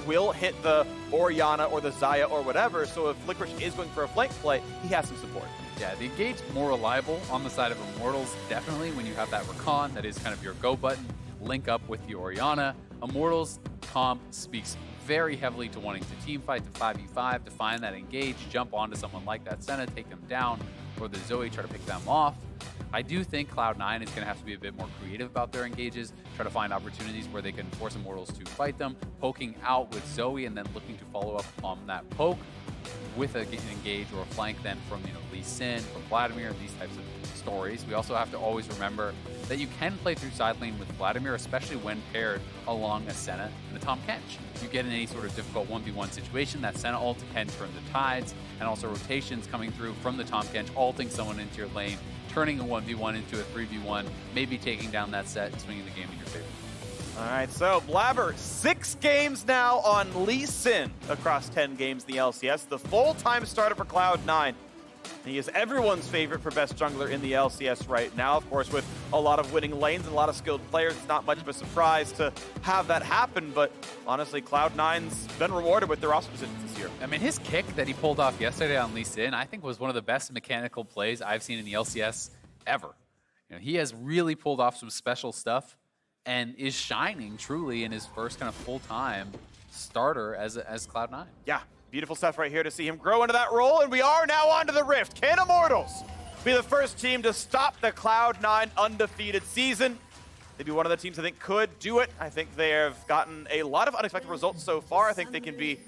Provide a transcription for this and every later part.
will hit the Orianna or the Xayah or whatever, so if Licorice is going for a flank play, he has some support. Yeah, the engage more reliable on the side of Immortals, definitely when you have that Rakan, that is kind of your go button, link up with the Orianna. Immortals, Tahm speaks very heavily to wanting to team fight, to 5v5, to find that engage, jump onto someone like that Senna, take them down, or the Zoe, try to pick them off. I do think Cloud9 is going to have to be a bit more creative about their engages, try to find opportunities where they can force Immortals to fight them, poking out with Zoe and then looking to follow up on that poke with an engage or a flank then from Lee Sin, from Vladimir, these types of stories. We also have to always remember that you can play through side lane with Vladimir, especially when paired along a Senna and a Tahm Kench. You get in any sort of difficult 1v1 situation, that Senna ult can turn the tides, and also rotations coming through from the Tahm Kench, ulting someone into your lane, turning a 1v1 into a 3v1, maybe taking down that set and swinging the game in your favor. All right, so Blaber, 6 games now on Lee Sin across 10 games in the LCS, the full-time starter for Cloud9. He is everyone's favorite for best jungler in the LCS right now. Of course, with a lot of winning lanes and a lot of skilled players, it's not much of a surprise to have that happen, but honestly, Cloud9's been rewarded with their roster positions this year. I mean, his kick that he pulled off yesterday on Lee Sin, I think was one of the best mechanical plays I've seen in the LCS ever. He has really pulled off some special stuff and is shining truly in his first kind of full-time starter as Cloud9. Yeah, beautiful stuff right here to see him grow into that role, and we are now onto the Rift. Can Immortals be the first team to stop the Cloud9 undefeated season? They'd be one of the teams I think could do it. I think they have gotten a lot of unexpected results so far. I think they can be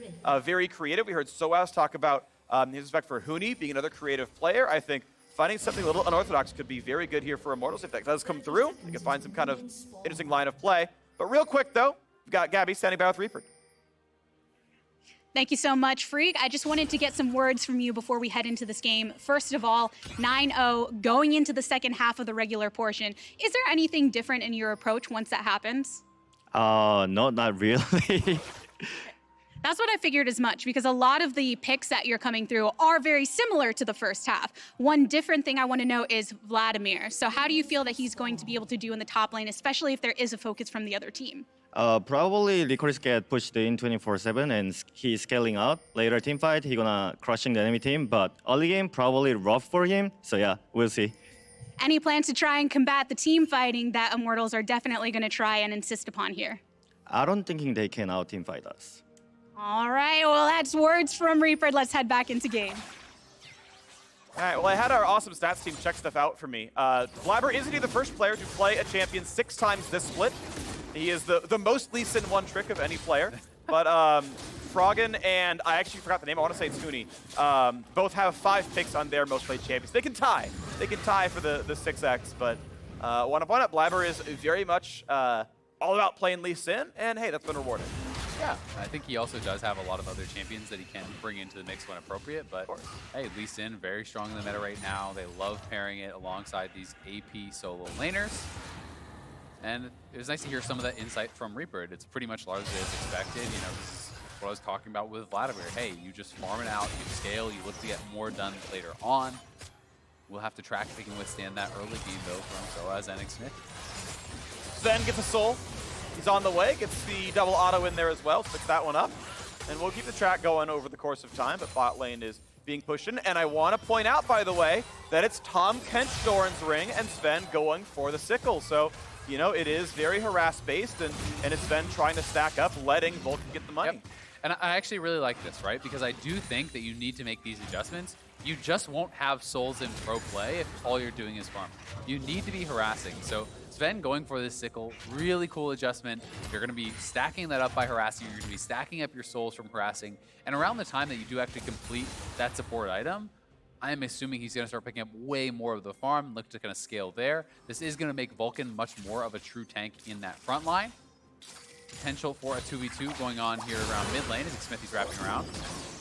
very creative. We heard sOAZ talk about his respect for Huni being another creative player. I think finding something a little unorthodox could be very good here for Immortals. If that does come through, they can find some kind of interesting line of play. But real quick, though, we've got Gabby standing by with Reaper. Thank you so much, Phreak. I just wanted to get some words from you before we head into this game. First of all, 9-0 going into the second half of the regular portion. Is there anything different in your approach once that happens? No, not really. That's what I figured as much, because a lot of the picks that you're coming through are very similar to the first half. One different thing I want to know is Vladimir. So how do you feel that he's going to be able to do in the top lane, especially if there is a focus from the other team? Probably Licorice get pushed in 24/7 and he's scaling out. Later team fight, he gonna crushing the enemy team, but early game probably rough for him. So yeah, we'll see. Any plans to try and combat the team fighting that Immortals are definitely going to try and insist upon here? I don't think they can out team fight us. All right, well, that's words from Reaper. Let's head back into game. All right, well, I had our awesome stats team check stuff out for me. Blaber is indeed the first player to play a champion 6 times this split. He is the most Lee Sin one trick of any player. But Froggen and, I actually forgot the name, I want to say it's Huni, both have 5 picks on their most played champions. They can tie. They can tie for the 6x, but want to point out Blaber is very much all about playing Lee Sin, and hey, that's been rewarded. Yeah, I think he also does have a lot of other champions that he can bring into the mix when appropriate, but hey, Lee Sin, very strong in the meta right now. They love pairing it alongside these AP solo laners. And it was nice to hear some of that insight from Reaper. It's pretty much largely as expected. This is what I was talking about with Vladimir. Hey, you just farm it out, you scale, you look to get more done later on. We'll have to track if he can withstand that early game, though, from sOAZ and Xmithie. Zven gets a soul. He's on the way, gets the double auto in there as well, picks that one up. And we'll keep the track going over the course of time, but bot lane is being pushed in. And I want to point out, by the way, that it's Tahm Kench Doran's ring and Zven going for the sickle. So, it is very harass-based, and it's Zven trying to stack up, letting Vulcan get the money. Yep. And I actually really like this, right? Because I do think that you need to make these adjustments. You just won't have souls in pro play if all you're doing is farm. You need to be harassing. So Zven going for this sickle, really cool adjustment. You're going to be stacking that up by harassing. You're going to be stacking up your souls from harassing. And around the time that you do actually complete that support item, I am assuming he's going to start picking up way more of the farm, look to kind of scale there. This is going to make Vulcan much more of a true tank in that front line. Potential for a 2v2 going on here around mid lane as Xmithie's wrapping around.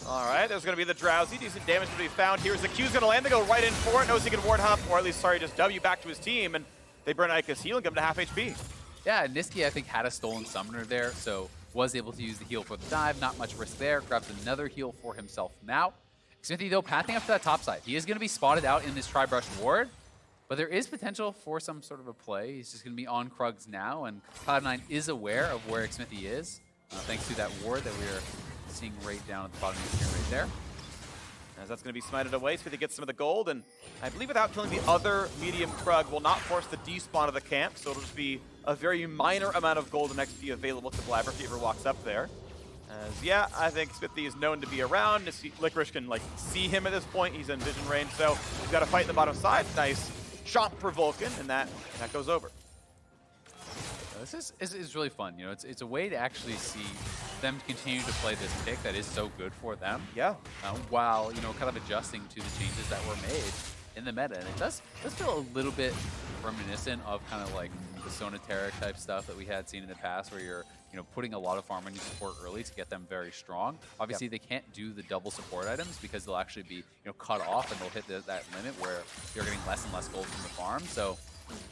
All right, there's going to be the Drowsy. Decent damage to be found here as the Q's going to land. They go right in for it. Knows he can ward hop, or at least, just W back to his team. And they burn Eika's heal and give him to half HP. Yeah, Nisqy, I think, had a stolen summoner there, so was able to use the heal for the dive. Not much risk there. Grabs another heal for himself now. Xmithie, though, pathing up to that top side. He is going to be spotted out in this Tri-Brush ward, but there is potential for some sort of a play. He's just going to be on Krugs now, and Cloud9 is aware of where Xmithie is. thanks to that ward that we are seeing right down at the bottom of the screen right there. As that's going to be smited away, Xmithie gets some of the gold, and I believe without killing the other medium Krug will not force the despawn of the camp, so it'll just be a very minor amount of gold and XP available to Blaber if he ever walks up there. As, yeah, I think Xmithie is known to be around. Licorice can, like, see him at this point. He's in vision range, so he's got to fight in the bottom side. Nice chomp for Vulcan, and that goes over. This is really fun. You know, it's a way to actually see them continue to play this pick that is so good for them. Yeah. While, you know, kind of adjusting to the changes that were made in the meta. And it does feel a little bit reminiscent of kind of like the Sonaterra type stuff that we had seen in the past, where you're, you know, putting a lot of farm on your support early to get them very strong. Obviously, they can't do the double support items because they'll actually be, you know, cut off, and they'll hit that limit where you're getting less and less gold from the farm. So,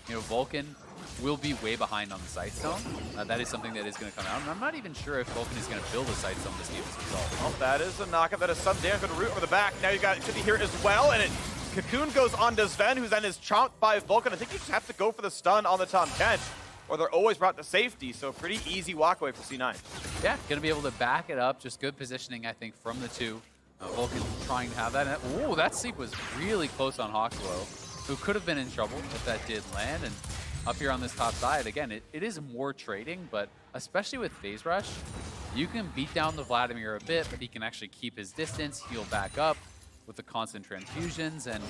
you know, Vulcan will be way behind on the Sight Stone. That is something that is going to come out, and I'm not even sure if Vulcan is going to build a Sight Stone this game as a result. Well, that is a knockup. That is some damage going to root over the back. Now you got Xmithie here as well, and Cocoon goes on to Zven, who then is chomped by Vulcan. I think you just have to go for the stun on the Tahm Kench, or they're always brought to safety, so pretty easy walkaway for C9. Yeah, going to be able to back it up. Just good positioning, I think, from the two. Vulcan trying to have that. Ooh, that sleep was really close on Hakuho, who could have been in trouble if that did land. And up here on this top side, again, it is more trading, but especially with Phase Rush, you can beat down the Vladimir a bit, but he can actually keep his distance, heal back up with the constant transfusions, and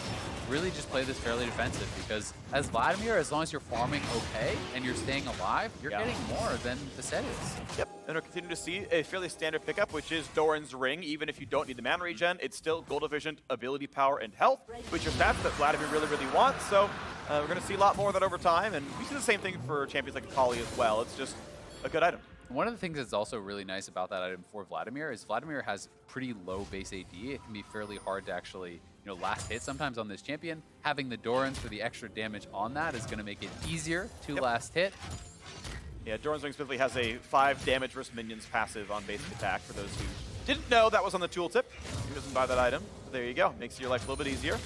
really just play this fairly defensive, because as Vladimir, as long as you're farming okay and you're staying alive, you're getting more than the Sett is. Yep, and we're continuing to see a fairly standard pickup, which is Doran's Ring. Even if you don't need the mana regen, it's still gold efficient, ability, power, and health, which are stats that Vladimir really, really wants. So we're going to see a lot more of that over time, and we see the same thing for champions like Akali as well. It's just a good item. One of the things that's also really nice about that item for Vladimir is Vladimir has pretty low base AD. It can be fairly hard to actually, you know, last hit sometimes on this champion. Having the Dorans for the extra damage on that is going to make it easier to last hit. Yeah, Doran's Ring specifically has a 5 damage versus minions passive on basic attack, for those who didn't know that was on the tooltip. Who doesn't buy that item? But there you go. Makes your life a little bit easier.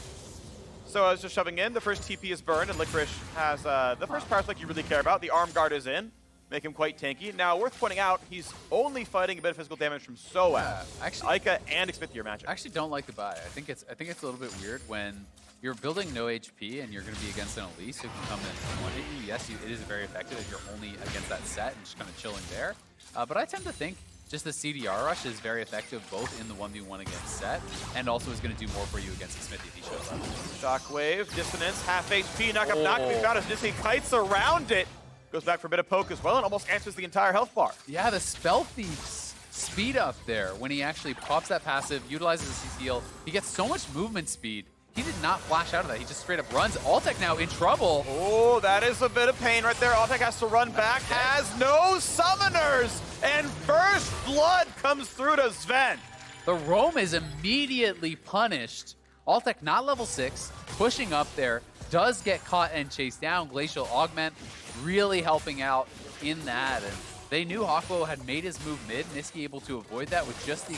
So I was just shoving in. The first TP is burned, and Licorice has the first power spike you really care about. The arm guard is in. Make him quite tanky. Now, worth pointing out, he's only fighting a bit of physical damage from sOAZ. Actually, Eika and Xmithie are matchup. I actually don't like the buy. I think it's a little bit weird when you're building no HP and you're going to be against an Elise who can come in and one-hit you. Yes, it is very effective if you're only against that Sett and just kind of chilling there. But I tend to think just the CDR rush is very effective both in the 1v1 against Sett and also is going to do more for you against Xmithie if he shows up. Shockwave, Dissonance, half HP, knock up, knock. We've got as Nisqy kites around it. Goes back for a bit of poke as well and almost answers the entire health bar. Yeah, the Spell Thief's speed up there when he actually pops that passive, utilizes his heal. He gets so much movement speed. He did not flash out of that. He just straight up runs. Altec now in trouble. Oh, that is a bit of pain right there. Altec has to run back, has no summoners, and first blood comes through to Zven. The roam is immediately punished. Altec not level 6, pushing up there, does get caught and chased down. Glacial Augment really helping out in that. And they knew Hakuho had made his move mid. Nisqy able to avoid that with just the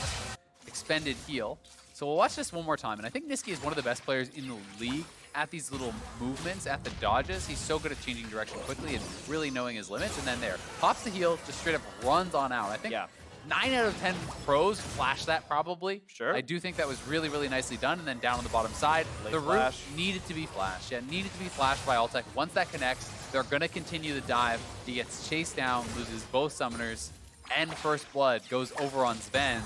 expended heal. So we'll watch this one more time. And I think Nisqy is one of the best players in the league at these little movements, at the dodges. He's so good at changing direction quickly and really knowing his limits. And then there, pops the heal, just straight up runs on out. I think 9 out of 10 pros flash that probably. Sure. I do think that was really, really nicely done. And then down on the bottom side, the root needed to be flashed. Yeah, needed to be flashed by Altec. Once that connects, they're going to continue the dive. He gets chased down, loses both summoners, and first blood goes over on Zven,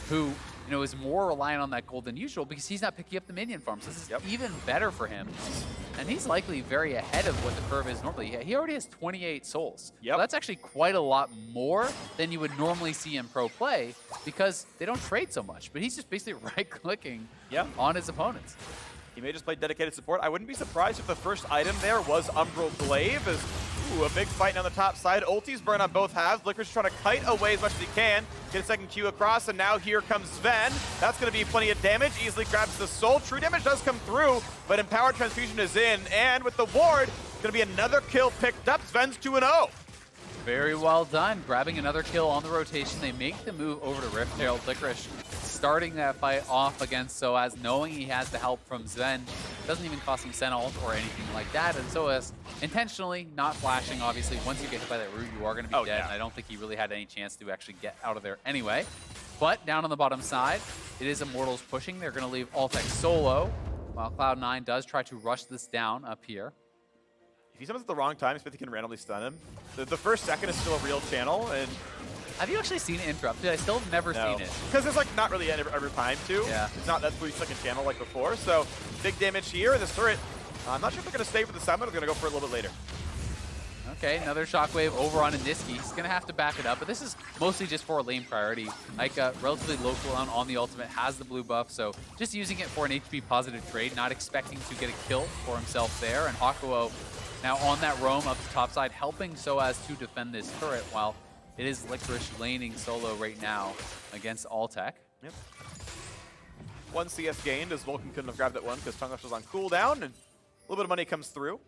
who, you know, is more reliant on that gold than usual because he's not picking up the minion farm. So this is even better for him. And he's likely very ahead of what the curve is normally. He already has 28 souls. So that's actually quite a lot more than you would normally see in pro play because they don't trade so much. But he's just basically right-clicking on his opponents. He may just play dedicated support. I wouldn't be surprised if the first item there was Umbral Glaive. A big fight on the top side. Ultis burn on both halves. Licorice trying to kite away as much as he can. Get a second Q across, and now here comes Zven. That's going to be plenty of damage. Easily grabs the soul. True damage does come through, but Empowered Transfusion is in. And with the ward, going to be another kill picked up. Zven's 2-0. Very well done. Grabbing another kill on the rotation. They make the move over to Rift Herald. Licorice starting that fight off against sOAZ, knowing he has the help from Zven. Doesn't even cost him Senna ult or anything like that. And sOAZ intentionally not flashing, obviously. Once you get hit by that root, you are going to be dead. Yeah. And I don't think he really had any chance to actually get out of there anyway. But down on the bottom side, it is Immortals pushing. They're going to leave Altec solo, while Cloud9 does try to rush this down up here. If he summons at the wrong time, Xmithie can randomly stun him. The first second is still a real channel, and Have you actually seen it interrupted? I still have never seen it. Because there's like not really every time to. Yeah. It's not that 3-second channel like before. So big damage here. And this turret, I'm not sure if they're going to stay for the summon or they're going to go for it a little bit later. Okay, another shockwave over on a Nisqy. He's going to have to back it up, but this is mostly just for a lane priority. Iika, relatively low cooldown on the ultimate, has the blue buff, so just using it for an HP positive trade, not expecting to get a kill for himself there. And Hakuho now on that roam up the top side, helping sOAZ to defend this turret, while it is Licorice laning solo right now against Altec. Yep. 1 CS gained as Vulcan couldn't have grabbed that one because Tongue was on cooldown, and a little bit of money comes through.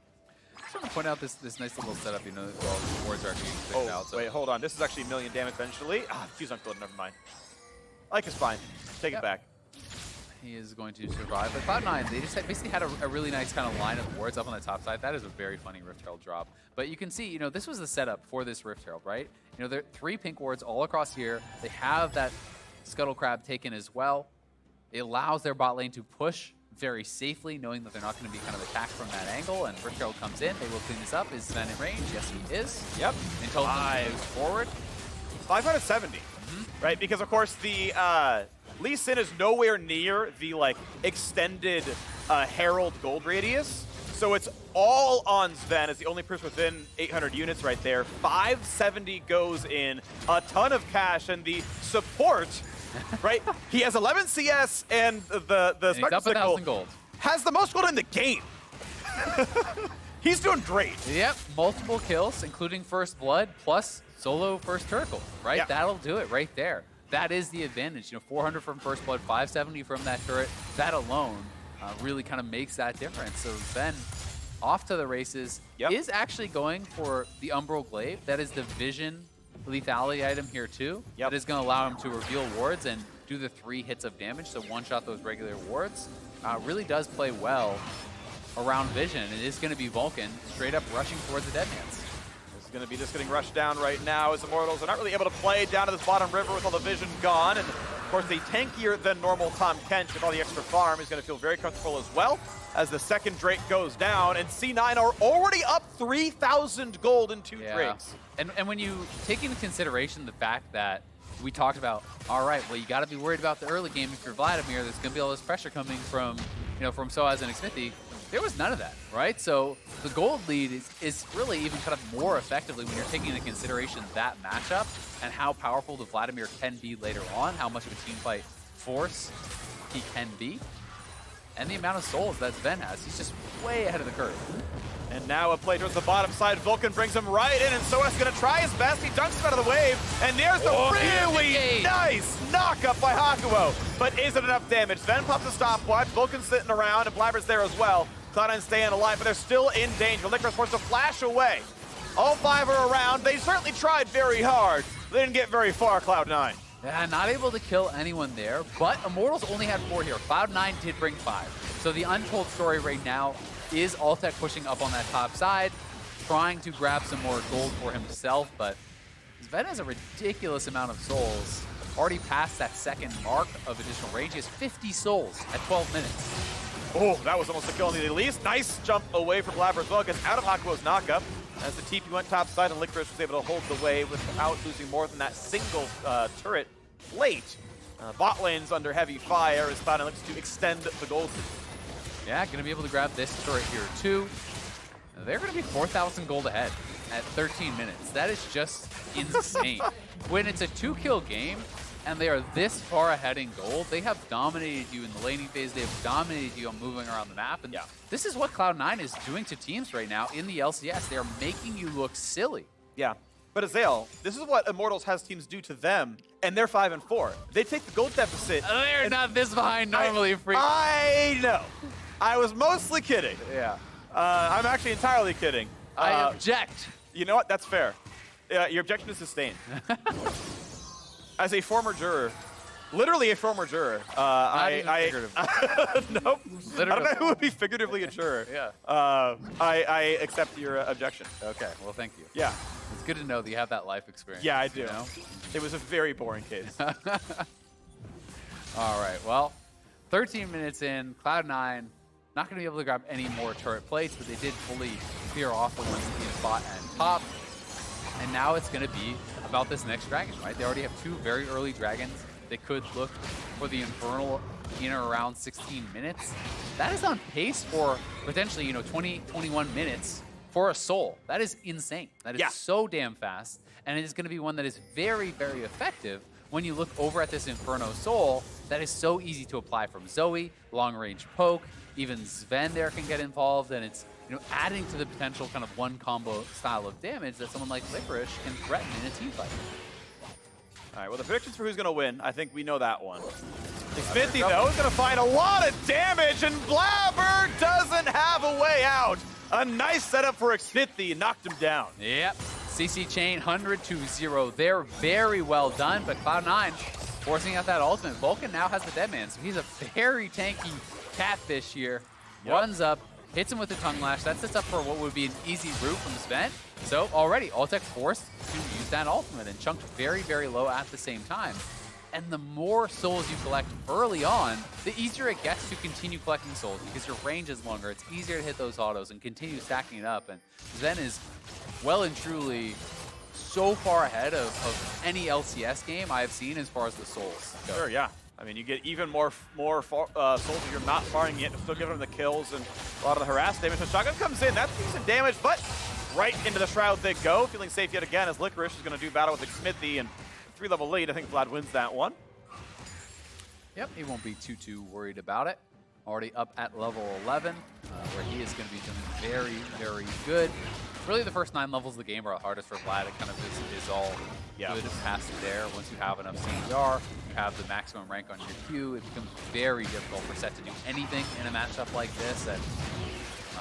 I just want to point out this nice little setup, you know, while the wards are actually getting out. So. Wait, hold on. This is actually 1 million damage eventually. Fuse on cooldown, never mind. Ike's fine. Take it back. He is going to survive. But Cloud9, they just basically had a really nice kind of line of wards up on the top side. That is a very funny Rift Herald drop. But you can see, you know, this was the setup for this Rift Herald, right? You know, there are 3 pink wards all across here. They have that Scuttle Crab taken as well. It allows their bot lane to push very safely, knowing that they're not going to be kind of attacked from that angle. And Rift Herald comes in. They will clean this up. Is Zven in range? Yes, he is. Yep. Intelligence moves forward. 5 out of 70. Right? Because, of course, the Lee Sin is nowhere near the, like, extended Herald gold radius. So it's all on Zven as the only person within 800 units right there. 570 goes in, a ton of cash, and the support, right? He has 11 CS, and the He's up 1,000 gold. Has the most gold in the game. He's doing great. Yep, multiple kills, including first blood, plus solo first turret gold, right? Yeah. That'll do it right there. That is the advantage. You know, 400 from first blood, 570 from that turret. That alone really kind of makes that difference. So Zven, off to the races, is actually going for the Umbral Glaive. That is the vision lethality item here too. That is going to allow him to reveal wards and do the 3 hits of damage, so one-shot those regular wards. Really does play well around vision, and it is going to be Vulcan straight up rushing towards the Dead Man's. This is going to be just getting rushed down right now as Immortals are not really able to play down to this bottom river with all the vision gone. And of course, the tankier than normal Tahm Kench with all the extra farm is going to feel very comfortable as well as the second Drake goes down. And C9 are already up 3,000 gold in 2 Drakes. And when you take into consideration the fact that we talked about, all right, well, you got to be worried about the early game if you're Vladimir. There's going to be all this pressure coming from, you know, from sOAZ and Xmithie. There was none of that, right? So the gold lead is really even kind of more effectively when you're taking into consideration that matchup and how powerful the Vladimir can be later on, how much of a teamfight force he can be, and the amount of souls that Zven has. He's just way ahead of the curve. And now a play towards the bottom side. Vulcan brings him right in, and sOAZ going to try his best. He dunks him out of the wave, and there's a really nice knock-up by Hakuho. But is it enough damage? Zven pops a stopwatch. Vulcan's sitting around, and Blaber's there as well. Cloud9 staying alive, but they're still in danger. Licorice forced to flash away. All 5 are around. They certainly tried very hard. They didn't get very far, Cloud9. Yeah, not able to kill anyone there, but Immortals only had 4 here. Cloud9 did bring 5. So the untold story right now is Altec pushing up on that top side, trying to grab some more gold for himself, but Zven has a ridiculous amount of souls. Already past that second mark of additional range. He has 50 souls at 12 minutes. Oh, that was almost a kill on the Elise. Nice jump away from Blaber as well. Gets out of Hakuho's knockup as the TP went top side, and Licorice was able to hold the way without losing more than that single turret late. Bot lane's under heavy fire as Cloud9 looks to extend the gold lead. Yeah, going to be able to grab this turret here too. They're going to be 4,000 gold ahead at 13 minutes. That is just insane. When it's a 2-kill game and they are this far ahead in gold, they have dominated you in the laning phase. They have dominated you on moving around the map. And this is what Cloud9 is doing to teams right now in the LCS. They are making you look silly. Yeah. But Azael, this is what Immortals has teams do to them, and they're 5-4. They take the gold deficit. They're not this behind normally, Phreak. I know. I was mostly kidding. Yeah. I'm actually entirely kidding. I object. You know what? That's fair. Your objection is sustained. As a former juror, Literally a former juror. Not even figuratively. Nope. I don't know Literally. who would be figuratively a juror. Yeah. I accept your objection. Okay, well, thank you. Yeah. It's good to know that you have that life experience. Yeah, I do. You know? It was a very boring case. All right, well, 13 minutes in, Cloud9 not going to be able to grab any more turret plates, but they did fully clear off the ones in bot and top. And now it's going to be about this next dragon, right? They already have 2 very early dragons. They could look for the Infernal in or around 16 minutes. That is on pace for potentially, 20, 21 minutes for a Soul. That is insane. That is so damn fast. And it is going to be one that is very, very effective when you look over at this Inferno Soul that is so easy to apply from Zoe, long-range poke, even Zven there can get involved, and it's adding to the potential kind of one combo style of damage that someone like Licorice can threaten in a team fight. All right, well, the predictions for who's going to win, I think we know that one. Xmithie, though, is going to find a lot of damage, and Blaber doesn't have a way out. A nice setup for Xmithie, knocked him down. Yep, CC chain 100-0 there, very well done, but Cloud9 forcing out that ultimate. Vulcan now has the dead man, so he's a very tanky catfish here. Runs up, hits him with the tongue lash. That sets up for what would be an easy route from Zven. So already, Altec forced to use that ultimate and chunked very, very low at the same time. And the more souls you collect early on, the easier it gets to continue collecting souls because your range is longer. It's easier to hit those autos and continue stacking it up. And Zven is well and truly so far ahead of any LCS game I have seen as far as the souls go. Sure, yeah. I mean, you get even more souls if you're not firing it, still giving them the kills and a lot of the harass damage. So Shotgun comes in, that's decent damage, but right into the Shroud they go. Feeling safe yet again as Licorice is going to do battle with Xmithie, and 3-level lead. I think Vlad wins that one. Yep, he won't be too worried about it. Already up at level 11, where he is going to be doing very, very good. Really, the first 9 levels of the game are the hardest for Vlad. It kind of is all good past there. Once you have enough CDR, you have the maximum rank on your queue, it becomes very difficult for Sett to do anything in a matchup like this. And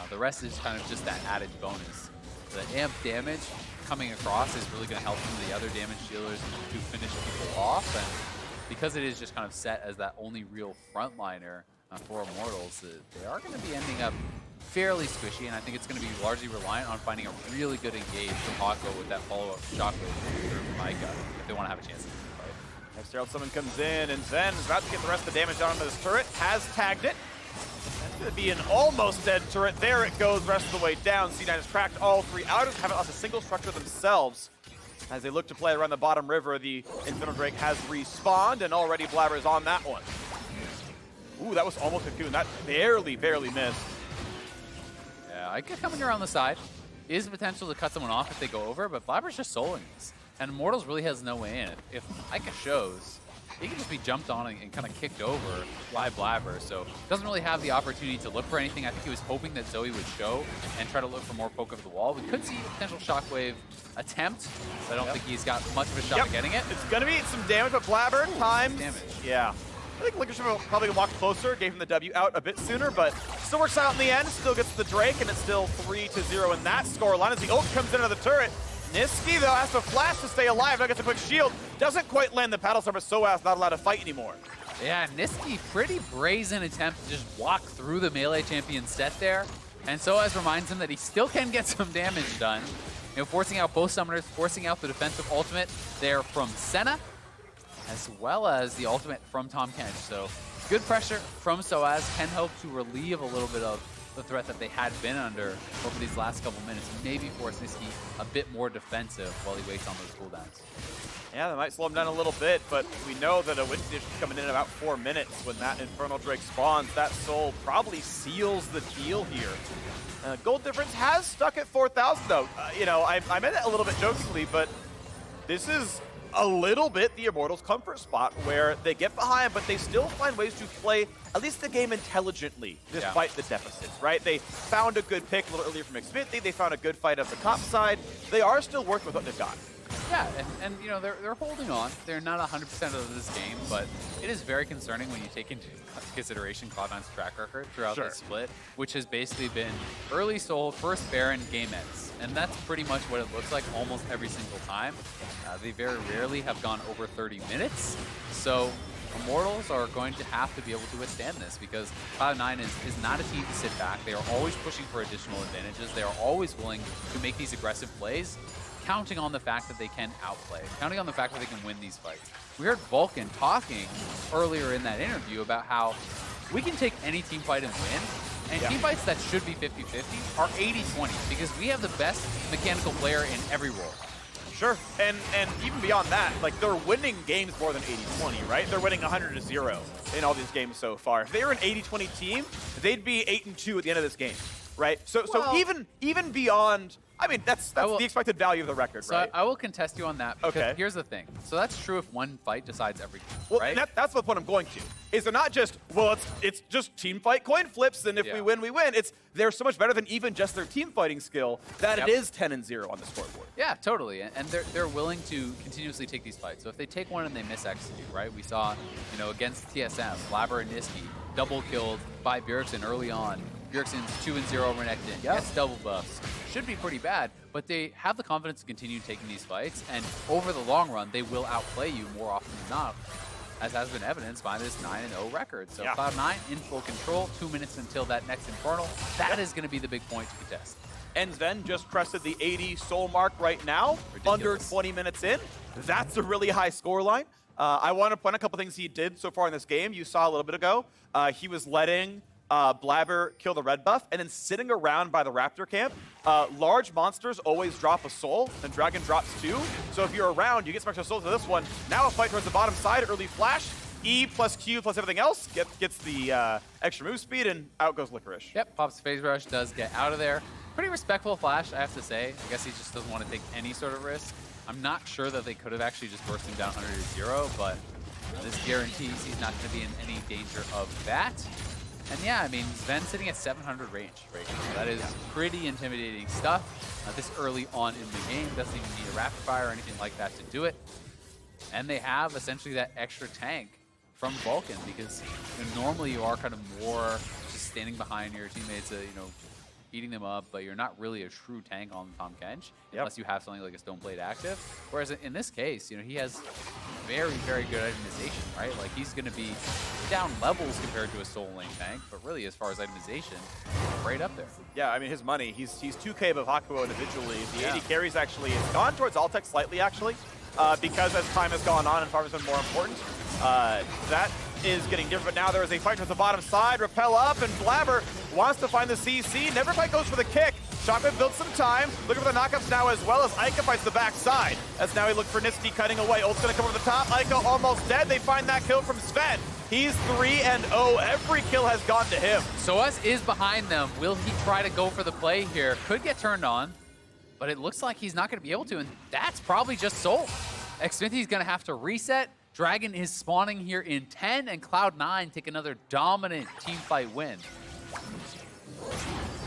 the rest is kind of just that added bonus. The amp damage coming across is really going to help some of the other damage dealers to finish people off. And because it is just kind of Sett as that only real frontliner for Immortals, they are going to be ending up fairly squishy, and I think it's going to be largely reliant on finding a really good engage from Hakuho with that follow-up shockwave from Iika if they want to have a chance to fight. Next Herald Summon comes in, and Zen is about to get the rest of the damage down onto this turret, has tagged it. That's going to be an almost dead turret. There it goes, rest of the way down. C9 has cracked all 3 outers, haven't lost a single structure themselves. As they look to play around the bottom river, the Infernal Drake has respawned, and already Blaber is on that one. Ooh, that was almost a cocoon. That barely missed. Yeah, Iika coming around the side is the potential to cut someone off if they go over, but Blaber's just soloing this. And Immortals really has no way in. If Iika shows, he can just be jumped on and kind of kicked over by Blaber, so doesn't really have the opportunity to look for anything. I think he was hoping that Zoe would show and try to look for more poke of the wall. We could see a potential shockwave attempt, but I don't think he's got much of a shot at getting it. It's going to be some damage, but Blaber times. Damage. Yeah. I think Licorice probably walked closer, gave him the W out a bit sooner, but still works out in the end, still gets the Drake, and it's still 3-0 in that scoreline as the ult comes into the turret. Nisqy, though, has to flash to stay alive. Now gets a quick shield. Doesn't quite land the paddle star, but sOAZ not allowed to fight anymore. Yeah, Nisqy, pretty brazen attempt to just walk through the melee champion Sett there. And sOAZ reminds him that he still can get some damage done. Forcing out both summoners, forcing out the defensive ultimate there from Senna, as well as the ultimate from Tahm Kench. So good pressure from sOAZ can help to relieve a little bit of the threat that they had been under over these last couple minutes. Maybe force Nisqy a bit more defensive while he waits on those cooldowns. Yeah, that might slow him down a little bit, but we know that a wind condition is coming in about 4 minutes when that Infernal Drake spawns. That soul probably seals the deal here. Gold difference has stuck at 4,000 though. I meant it a little bit jokingly, but this is a little bit the Immortals' comfort spot where they get behind, but they still find ways to play at least the game intelligently despite the deficits, right? They found a good pick a little earlier from Xmithie. They found a good fight at the top side. They are still working with what they've got. Yeah, and they're holding on. They're not 100% of this game, but it is very concerning when you take into consideration Cloud9's track record throughout this split, which has basically been early soul, first Baron, game ends. And that's pretty much what it looks like almost every single time. They very rarely have gone over 30 minutes. So Immortals are going to have to be able to withstand this because Cloud9 is not a team to sit back. They are always pushing for additional advantages. They are always willing to make these aggressive plays, counting on the fact that they can outplay, counting on the fact that they can win these fights. We heard Vulcan talking earlier in that interview about how we can take any team fight and win, and team fights that should be 50-50 are 80-20 because we have the best mechanical player in every role. Sure, and even beyond that, like they're winning games more than 80-20, right? They're winning 100-0 in all these games so far. If they were an 80-20 team, they'd be 8-2 at the end of this game, right? So even beyond, I mean, that's the expected value of the record, so right? I will contest you on that because Okay. here's the thing. So that's true if one fight decides everything, Well, right? and that's the point I'm going to. Is they're not just, well, it's just team fight coin flips, and if we win, we win. It's they're so much better than even just their team fighting skill that it is 10-0 on the scoreboard. Yeah, totally, and they're willing to continuously take these fights. So if they take one and they miss execute, right? We saw, you know, against TSM, Blaber and Nisqy double killed by Bjergsen early on. Bjergsen's 2-0 over Renekton, gets double buffs. Should be pretty bad, but they have the confidence to continue taking these fights, and over the long run, they will outplay you more often than not, as has been evidenced by this 9-0 record. So Cloud9 in full control, 2 minutes until that next Infernal. That is going to be the big point to contest. And Zven just crested the 80 soul mark right now, under 20 minutes in. That's a really high score line. I want to point a couple things he did so far in this game. You saw a little bit ago, he was letting Blaber kill the red buff, and then sitting around by the Raptor camp. Large monsters always drop a soul, and Dragon drops 2. So if you're around, you get some extra souls to this one. Now a fight towards the bottom side, early flash. E plus Q plus everything else gets the extra move speed, and out goes Licorice. Yep, Pop's Phase Rush does get out of there. Pretty respectful flash, I have to say. I guess he just doesn't want to take any sort of risk. I'm not sure that they could have actually just burst him down 100-0, but this guarantees he's not going to be in any danger of that. And yeah, I mean, Zven sitting at 700 range right now. That is pretty intimidating stuff. This early on in the game, doesn't even need a rapid fire or anything like that to do it. And they have essentially that extra tank from Vulcan because normally you are kind of more just standing behind your teammates, eating them up, but you're not really a true tank on Tahm Kench unless you have something like a Stone Blade active. Whereas in this case, he has very, very good itemization, right? Like he's going to be down levels compared to a Soul Lane tank, but really as far as itemization, right up there. Yeah, I mean his money, he's 2K above Hakuho individually. The AD carries actually, it's gone towards Altec slightly actually, because as time has gone on and farm has been more important. That is getting different, but now there is a fight towards the bottom side. Rappel up, and Blaber wants to find the CC. Never quite goes for the kick. Shotgun builds some time. Looking for the knockups now as well as Eika fights the backside. As now he looks for Nisqy cutting away. Ult's gonna come over the top. Eika almost dead. They find that kill from Zven. He's 3-0. Every kill has gone to him. sOAZ is behind them. Will he try to go for the play here? Could get turned on, but it looks like he's not gonna be able to, and that's probably just Soul. Xmithie's gonna have to reset. Dragon is spawning here in 10, and Cloud9 take another dominant teamfight win.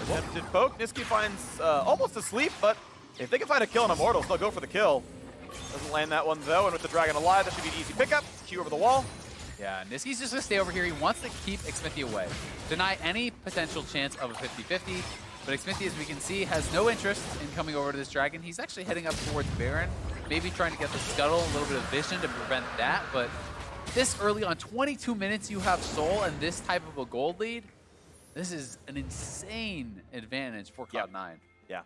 Attempted poke. Nisqy finds almost asleep, but if they can find a kill on Immortals, they'll go for the kill. Doesn't land that one though, and with the Dragon alive, that should be an easy pickup. Q over the wall. Yeah, Nisqy's just gonna stay over here. He wants to keep Xmithie away. Deny any potential chance of a 50-50, but Xmithie, as we can see, has no interest in coming over to this Dragon. He's actually heading up towards Baron, maybe trying to get the scuttle, a little bit of vision to prevent that, but this early on, 22 minutes, you have Soul and this type of a gold lead. This is an insane advantage for Cloud9. Yeah.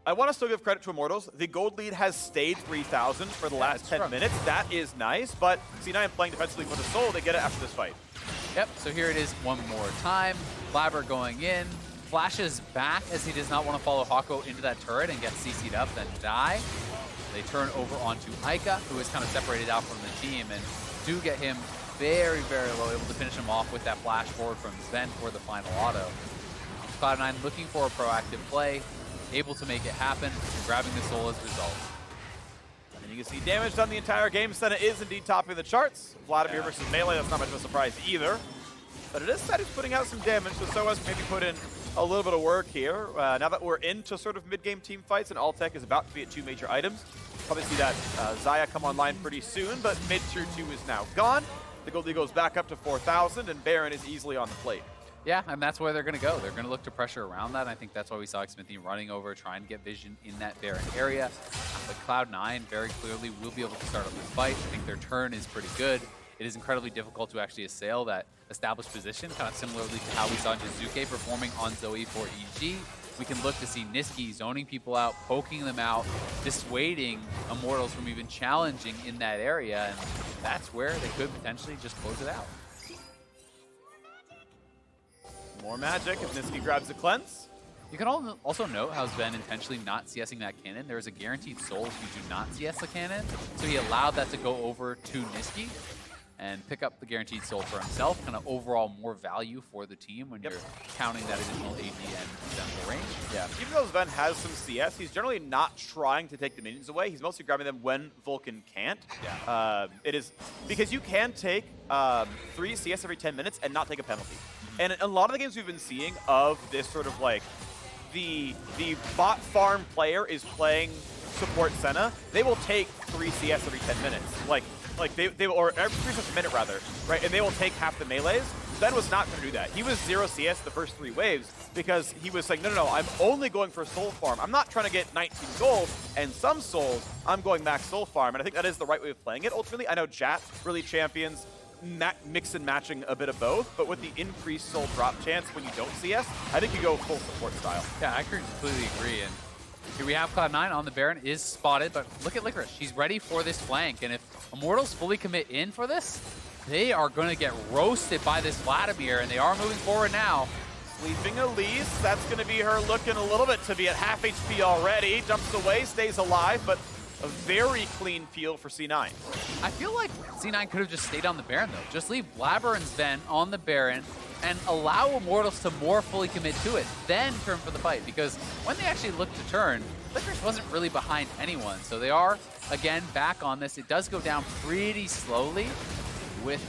I want to still give credit to Immortals. The gold lead has stayed 3,000 for the last 10 minutes. That is nice, but C9 playing defensively for the Soul, they get it after this fight. Yep, so here it is one more time. Blaber going in, flashes back as he does not want to follow Hakuho into that turret and get CC'd up, then die. They turn over onto Eika, who is kind of separated out from the team, and do get him very, very low, able to finish him off with that flash forward from Zven for the final auto. Cloud9 looking for a proactive play, able to make it happen, grabbing the soul as a result. And you can see damage done the entire game. Senna is indeed topping the charts. Vladimir versus Melee, that's not much of a surprise either. But it is Sett who's putting out some damage, so sOAZ maybe put in a little bit of work here. Now that we're into sort of mid-game team fights and Altec is about to be at 2 major items, probably see that Xayah come online pretty soon, but mid-tier 2 is now gone. The gold lead goes back up to 4,000, and Baron is easily on the plate. Yeah, and that's where they're going to go. They're going to look to pressure around that. I think that's why we saw Xmithie running over, trying to get vision in that Baron area. But Cloud9 very clearly will be able to start up this fight. I think their turn is pretty good. it is incredibly difficult to actually assail that established position, kind of similarly to how we saw Jizuke performing on Zoe for EG. We can look to see Nisqy zoning people out, poking them out, dissuading Immortals from even challenging in that area, and that's where they could potentially just close it out. More magic if Nisqy grabs a cleanse. You can also note how Zven intentionally not CSing that cannon. There is a guaranteed soul if you do not CS the cannon, so he allowed that to go over to Nisqy and pick up the guaranteed soul for himself, kind of overall more value for the team when you're counting that additional AD and central range. Yeah, even though Zven has some CS, he's generally not trying to take the minions away. He's mostly grabbing them when Vulcan can't. Yeah. It is because you can take 3 CS every 10 minutes and not take a penalty. And a lot of the games we've been seeing of this sort of like the bot farm player is playing support Senna, they will take 3 CS every 10 minutes. Like they will, or every 3 CS a minute rather, right? And they will take half the melees. Zven was not going to do that. He was 0 CS the first 3 waves because he was saying, no, I'm only going for soul farm. I'm not trying to get 19 gold and some souls. I'm going max soul farm. And I think that is the right way of playing it ultimately. I know Jat really champions mix and matching a bit of both, but with the increased soul drop chance when you don't CS, I think you go full support style. Yeah, I completely agree. And here we have Cloud9 on the Baron, is spotted, but look at Licorice. She's ready for this flank, and if Immortals fully commit in for this, they are going to get roasted by this Vladimir, and they are moving forward now. Sleeping Elise, that's going to be her looking a little bit to be at half HP already. Jumps away, stays alive, but a very clean peel for C9. I feel like C9 could have just stayed on the Baron, though. Just leave Blaber and Zven on the Baron and allow Immortals to more fully commit to it, then turn for the fight. Because when they actually looked to turn, Licorice wasn't really behind anyone. So they are, again, back on this. It does go down pretty slowly with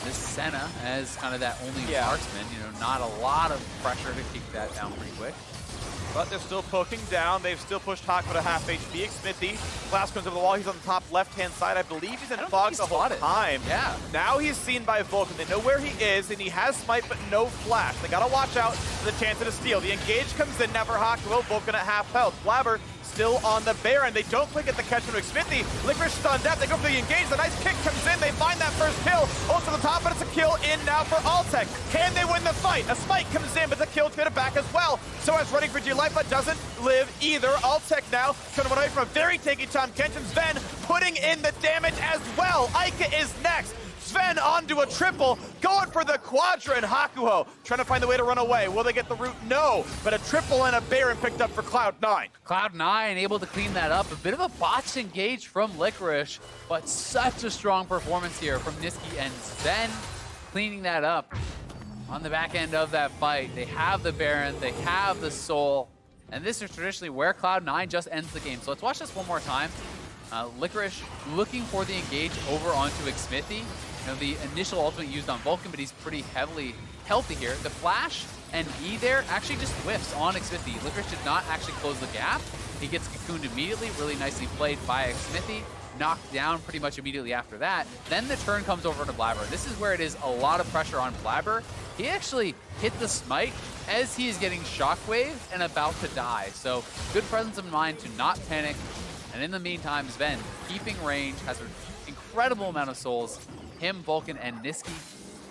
this Senna as kind of that only marksman. You know, not a lot of pressure to kick that down pretty quick. But they're still poking down. They've still pushed Hakuho to half HP. Xmithie, Blast comes over the wall. He's on the top left-hand side. I believe he's in fog the whole time. Yeah. Now he's seen by Vulcan. They know where he is, and he has smite, but no flash. They gotta watch out for the chance of a steal. The engage comes in now for Hakuho. Vulcan at half health. Blaber still on the Baron. They don't quick get the catch from Xmithie. Licorice stunned out. They go for the engage. The nice kick comes in. They find that first kill. Ult to the top, but it's a kill in now for Altec. Can they win the fight? A smite comes in, but the kill to get it back as well. sOAZ running for dear life, but doesn't live either. Altec now trying to run away from a very tanky Tahm Kench, and Zven putting in the damage as well. Eika is next. Zven onto a triple, going for the quadra, and Hakuho trying to find the way to run away. Will they get the root? No, but a triple and a Baron picked up for Cloud9. Cloud9 able to clean that up. A bit of a botch engage from Licorice, but such a strong performance here from Nisqy and Zven cleaning that up on the back end of that fight. They have the Baron, they have the Soul, and this is traditionally where Cloud9 just ends the game. So let's watch this one more time. Licorice looking for the engage over onto Xmithie. You know, the initial ultimate used on Vulcan, but he's pretty heavily healthy here. The flash and E there actually just whiffs on Xmithie. Licorice did not actually close the gap. He gets cocooned immediately, really nicely played by Xmithie. Knocked down pretty much immediately after that. Then the turn comes over to Blaber. This is where it is a lot of pressure on Blaber. He actually hit the smite as he is getting shockwave and about to die. So good presence of mind to not panic. And in the meantime, Zven keeping range, has an incredible amount of souls. Him, Vulcan, and Nisqy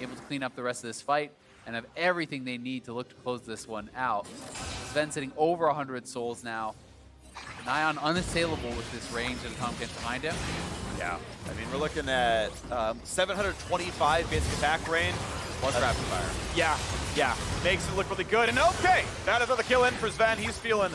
able to clean up the rest of this fight and have everything they need to look to close this one out. Zven sitting over 100 souls now. Nion unassailable with this range and Tahm Kench behind him. Yeah, I mean, we're looking at 725 basic attack range. Plus rapid fire. Yeah, makes it look really good. And okay, that is another kill in for Zven. He's feeling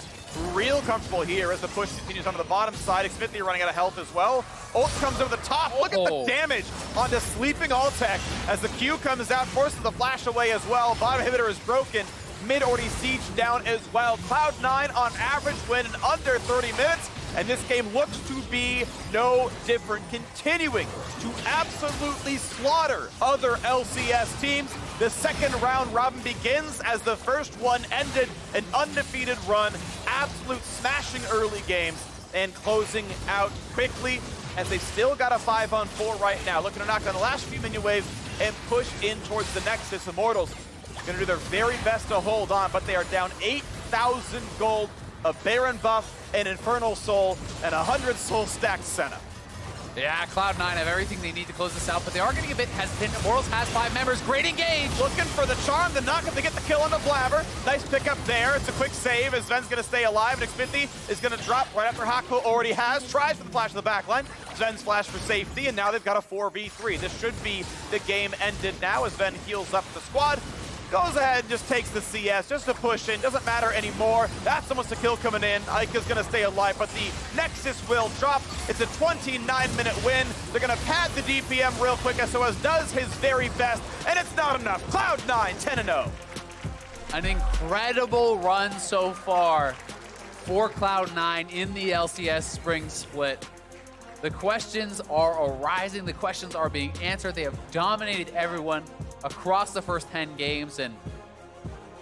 real comfortable here as the push continues onto the bottom side. Xmithie running out of health as well. Ult comes over the top. Look at the damage onto sleeping Altec as the Q comes out, forces the flash away as well. Bottom inhibitor is broken. Mid already siege down as well. Cloud9 on average win in under 30 minutes. And this game looks to be no different, continuing to absolutely slaughter other LCS teams. The second round robin begins as the first one ended an undefeated run, absolute smashing early games, and closing out quickly as they still got a 5-on-4 right now. Looking to knock down the last few minion waves and push in towards the Nexus. Immortals gonna do their very best to hold on, but they are down 8,000 gold, a Baron buff, an Infernal Soul, and 100 soul stacked Senna. Yeah, Cloud9 have everything they need to close this out, but they are getting a bit hesitant. Immortals has 5 members. Great engage. Looking for the charm, the knock-up to get the kill on the Blaber. Nice pickup there. It's a quick save as Zven's going to stay alive, and Xmithie is going to drop right after Hakuho already has. Tries for the flash of the backline. Zven's flash for safety, and now they've got a 4v3. This should be the game ended now as Zven heals up the squad. Goes ahead and just takes the CS just to push in. Doesn't matter anymore. That's almost a kill coming in. Eika's going to stay alive, but the Nexus will drop. It's a 29-minute win. They're going to pad the DPM real quick. sOAZ does his very best, and it's not enough. Cloud9, 10-0. An incredible run so far for Cloud9 in the LCS spring split. The questions are arising. The questions are being answered. They have dominated everyone across the first 10 games, and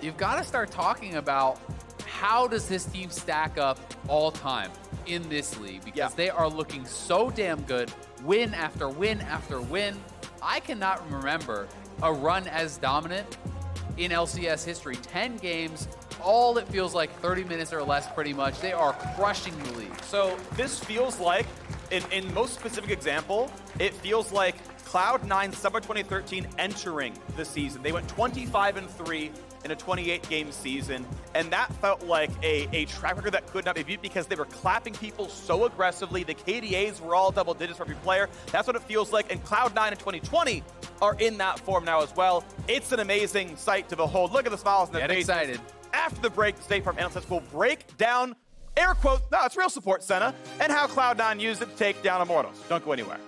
you've got to start talking about how does this team stack up all time in this league, because they are looking so damn good, win after win after win. I cannot remember a run as dominant in LCS history. 10 games, all it feels like 30 minutes or less pretty much. They are crushing the league. So this feels like, in most specific example, it feels like Cloud9 summer 2013 entering the season. They went 25-3 in a 28-game season, and that felt like a track record that could not be beat because they were clapping people so aggressively. The KDAs were all double digits for every player. That's what it feels like, and Cloud9 in 2020 are in that form now as well. It's an amazing sight to behold. Look at the smiles in their faces. Get excited. After the break, the State Farm analysts will break down, air quote, no, it's real support, Senna, and how Cloud9 used it to take down Immortals. Don't go anywhere.